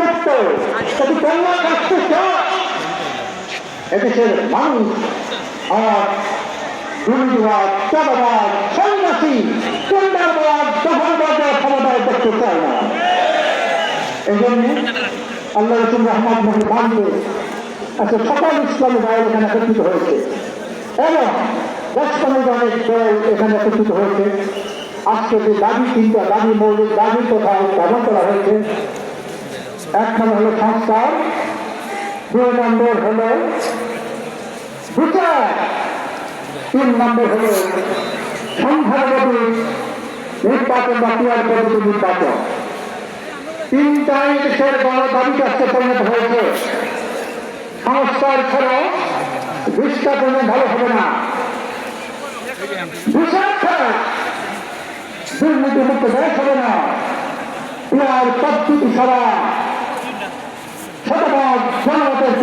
মুক্ত যদি কন্যা কাটতে চায় এদেশের মানুষ আর দুর্নীতিবাদ চাঁদাবাদ সন্ন্যাসী টেন্ডারবাদ দখলবাদের ক্ষমতায় দেখতে চায় না। এই জন্য আল্লাহ রসুল রহমত মহিমানকে আজকে সকল ইসলামী দল এখানে একত্রিত হয়েছে এবং রাজস্থানের অনেক দল এখানে একত্রিত হয়েছে। আজকে যে দাবি তিনটা দাবি মৌলিক দাবি কোথাও উত্থাপন করা হয়েছে, এক নম্বর হলো সংস্কার, 2 নম্বর হলো বিচার, 3 নম্বর হলো সংখ্যালঘু নির্বাচন বা পিয়ার পদ্ধতি নির্বাচন। তিনটাই দেশের বড় দাবিতে আজকে পরিণত হয়েছে। সংস্কার ছাড়া দেশটা কোনো ভালো হবে না, বিচার ছাড়া দুর্নীতি মুক্ত দেশ হবে না, পিয়ার পদ্ধতি ছাড়া শতভাগ জনমতের